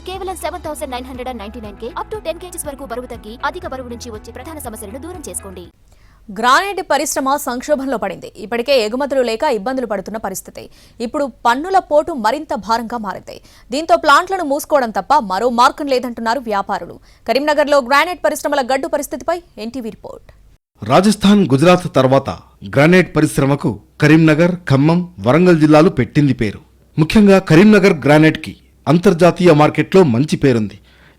కేవలం 7,999 up to 10 kgs వరకు బరువు తగ్గి అధిక బరువు నుంచి వచ్చే ప్రధాన సమస్యలను దూరం చేసుకోండి. గ్రానైట్ పరిశ్రమ సంక్షోభంలో పడింది. ఇప్పటికే ఎగుమతులు లేక ఇబ్బందులు పడుతున్న పరిస్థితి. ఇప్పుడు పన్నుల పోటు మరింత భారంగా మారింది. దీంతో ప్లాంట్లను మూసుకోవడం తప్ప మరో మార్గం లేదంటున్నారు వ్యాపారులు. కరీంనగర్లో గ్రానైట్ పరిశ్రమల గడ్డు పరిస్థితిపై ఎన్టీవీ రిపోర్ట్. రాజస్థాన్, గుజరాత్ తర్వాత గ్రానైట్ పరిశ్రమకు కరీంనగర్, ఖమ్మం, వరంగల్ జిల్లాలు పెట్టింది పేరు. ముఖ్యంగా కరీంనగర్ గ్రానైట్ కి అంతర్జాతీయ మార్కెట్లో మంచి పేరుంది.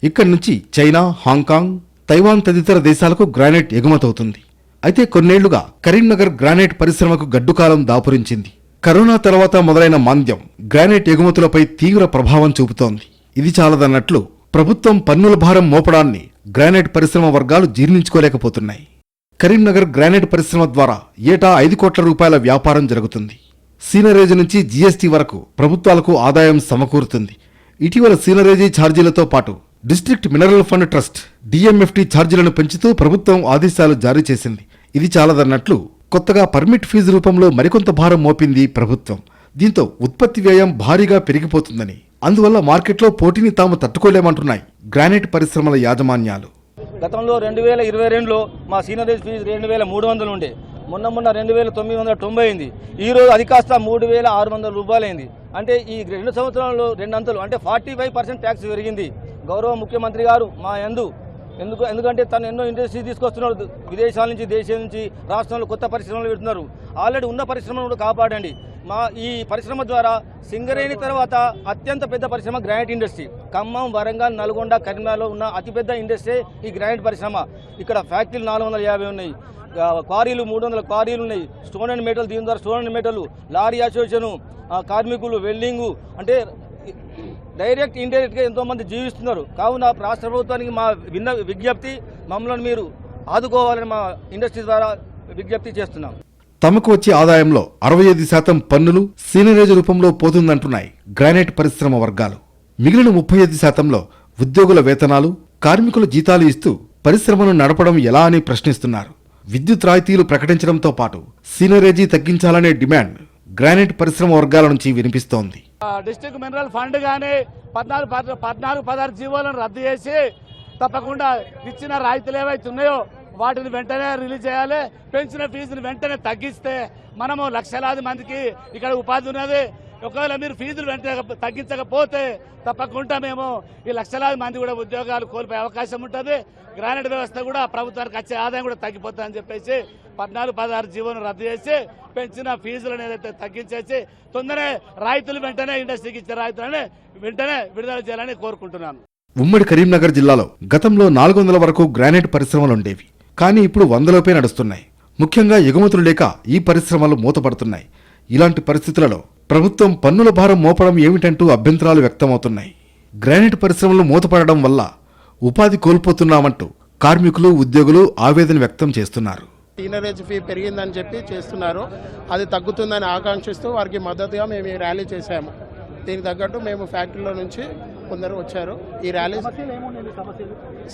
ఇక్కడి నుంచి చైనా, హాంకాంగ్, తైవాన్ తదితర దేశాలకు గ్రానైట్ ఎగుమతవుతుంది. అయితే కొన్నేళ్లుగా కరీంనగర్ గ్రానైట్ పరిశ్రమకు గడ్డుకాలం దాపురించింది. కరోనా తర్వాత మొదలైన మాంద్యం గ్రానైట్ ఎగుమతులపై తీవ్ర ప్రభావం చూపుతోంది. ఇది చాలదన్నట్లు ప్రభుత్వం పన్నుల భారం మోపడాన్ని గ్రానైట్ పరిశ్రమ వర్గాలు జీర్ణించుకోలేకపోతున్నాయి. కరీంనగర్ గ్రానైట్ పరిశ్రమ ద్వారా ఏటా 5 కోట్ల రూపాయల వ్యాపారం జరుగుతుంది. సీనరేజీ నుంచి జీఎస్టీ వరకు ప్రభుత్వాలకు ఆదాయం సమకూరుతుంది. ఇటీవల సీనరేజీ ఛార్జీలతో పాటు district mineral fund trust DMFT ఛార్జీలను పెంచుతూ ప్రభుత్వం ఆదేశాలు జారీ చేసింది. ఇది చాలదన్నట్లు కొత్తగా పర్మిట్ ఫీజు రూపంలో మరికొంత భారం మోపింది ప్రభుత్వం. దీంతో ఉత్పత్తి వ్యయం భారీగా పెరిగిపోతుందని, అందువల్ల మార్కెట్లో పోటీని తాము తట్టుకోలేమంటున్నాయి గ్రానైట్ పరిశ్రమల యాజమాన్యాలు. గతంలో 2022లో మా సీనరేజ్ ఫీజు 2,300 ఉండే, మొన్న 2,990 అయింది. ఈరోజు అది కాస్త 3,600 రూపాయలు అయింది. అంటే ఈ 2 సంవత్సరాల్లో 2 అంతలు, అంటే 45% ట్యాక్స్ పెరిగింది. గౌరవ ముఖ్యమంత్రి గారు మా ఎందుకంటే తను ఎన్నో ఇండస్ట్రీ తీసుకొస్తున్నారు, విదేశాల నుంచి, దేశం నుంచి, రాష్ట్రంలో కొత్త పరిశ్రమలు పెడుతున్నారు. ఆల్రెడీ ఉన్న పరిశ్రమను కూడా కాపాడండి. మా ఈ పరిశ్రమ ద్వారా సింగరేణి తర్వాత అత్యంత పెద్ద పరిశ్రమ గ్రానైట్ ఇండస్ట్రీ. ఖమ్మం, వరంగల్, నల్గొండ, కరీంనగర్లో ఉన్న అతిపెద్ద ఇండస్ట్రీ ఈ గ్రానైట్ పరిశ్రమ. ఇక్కడ ఫ్యాక్టరీలు 450 ఉన్నాయి, క్వారీలు 300 క్వారీలు ఉన్నాయి. స్టోన్ అండ్ మెటల్, దీని ద్వారా stone and metal, lorry association, కార్మికులు, వెల్డింగు, అంటే డైరెక్ట్ ఇండైరెక్ట్గా ఎంతోమంది జీవిస్తున్నారు. కావున రాష్ట్ర ప్రభుత్వానికి మా విజ్ఞప్తి, మమ్మల్ని మీరు ఆదుకోవాలని మా ఇండస్ట్రీ ద్వారా విజ్ఞప్తి చేస్తున్నాం. తమకు వచ్చే ఆదాయంలో 65% పన్నులు సీనరేజ్ రూపంలో పోతుందంటున్నాయి గ్రానైట్ పరిశ్రమ వర్గాలు. మిగిలిన 35%లో ఉద్యోగుల వేతనాలు, కార్మికుల జీతాలు ఇస్తూ పరిశ్రమను నడపడం ఎలా అని ప్రశ్నిస్తున్నారు. విద్యుత్ రాయితీలు ప్రకటించడంతో పాటు సీనరేజీ తగ్గించాలనే డిమాండ్ గ్రానైట్ పరిశ్రమ వర్గాల నుంచి వినిపిస్తోంది. డిస్ట్రిక్ట్ మినరల్ ఫండ్ కానీ 14-16 జీవోలను రద్దు చేసి తప్పకుండా ఇచ్చిన రాయితీలు ఏవైతే ఉన్నాయో వాటిని వెంటనే రిలీజ్ చేయాలి. పెంచిన ఫీజుని వెంటనే తగ్గిస్తే మనము లక్షలాది మందికి ఇక్కడ ఉపాధి ఉన్నది. ఒకవేళ మీరు ఫీజులు వెంటనే తగ్గించకపోతే తప్పకుండా మేము ఈ లక్షలాది మంది కూడా ఉద్యోగాలు కోల్పోయే అవకాశం ఉంటుంది. గ్రానైట్ వ్యవస్థ కూడా ప్రభుత్వానికి వచ్చే ఆదాయం కూడా తగ్గిపోతుందని చెప్పేసి 14-16 జీవోను రద్దు చేసి పెంచిన ఫీజులను ఏదైతే తగ్గించేసి తొందరనే రాయితీలు వెంటనే ఇండస్ట్రీకి ఇచ్చే రాయితీలని వెంటనే విడుదల చేయాలని కోరుకుంటున్నాను. ఉమ్మడి కరీంనగర్ జిల్లాలో గతంలో 400 వరకు గ్రానైట్ పరిశ్రమలుండేవి. కానీ ఇప్పుడు 100లోపే నడుస్తున్నాయి. ముఖ్యంగా ఎగుమతులు లేక ఈ పరిశ్రమలు మూతపడుతున్నాయి. ఇలాంటి పరిస్థితులలో ప్రభుత్వం పన్నుల భారం మోపడం ఏమిటంటూ అభ్యంతరాలు వ్యక్తమవుతున్నాయి. గ్రానైట్ పరిశ్రమలు మూతపడడం వల్ల ఉపాధి కోల్పోతున్నామంటూ కార్మికులు, ఉద్యోగులు ఆవేదన వ్యక్తం చేస్తున్నారు. సీనరేజ్ ఫీ పెరిగిందని చెప్పి చేస్తున్నారు. అది తగ్గుతుందని ఆకాంక్షిస్తూ వారికి మద్దతుగా మేము ఈ ర్యాలీ చేశాము. దీనికి తగ్గట్టు మేము ఫ్యాక్టరీలో నుంచి కొందరు వచ్చారు. ఈ ర్యాలీ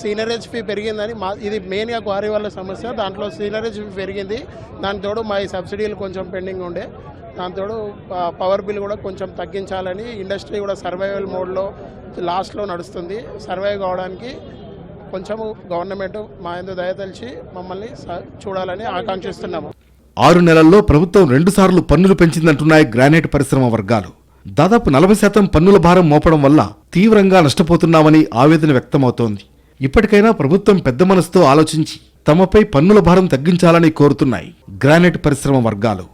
సీనరేజ్ ఫీ పెరిగిందని, ఇది మెయిన్గా క్వారీ వాళ్ళ సమస్య. దాంట్లో సీనరేజ్ ఫీ పెరిగింది. దానికి తోడు మా ఈ సబ్సిడీలు కొంచెం పెండింగ్ ఉండే, దాంతో పవర్ బిల్ కూడా కొంచెం తగ్గించాలని, ఇండస్ట్రీ కూడా సర్వైవల్ మోడ్లో లాస్ట్లో నడుస్తుంది. సర్వైవ్ కావడానికి కొంచెము గవర్నమెంట్ మా యందు దయతలిచి మమ్మల్ని చూడాలని ఆకాంక్షిస్తున్నాము. 6 నెలల్లో ప్రభుత్వం 2 సార్లు పన్నులు పెంచిందంటున్నాయి గ్రానైట్ పరిశ్రమ వర్గాలు. దాదాపు 40% పన్నుల భారం మోపడం వల్ల తీవ్రంగా నష్టపోతున్నామని ఆవేదన వ్యక్తమవుతోంది. ఇప్పటికైనా ప్రభుత్వం పెద్ద మనసుతో ఆలోచించి తమపై పన్నుల భారం తగ్గించాలని కోరుతున్నాయి గ్రానైట్ పరిశ్రమ వర్గాలు.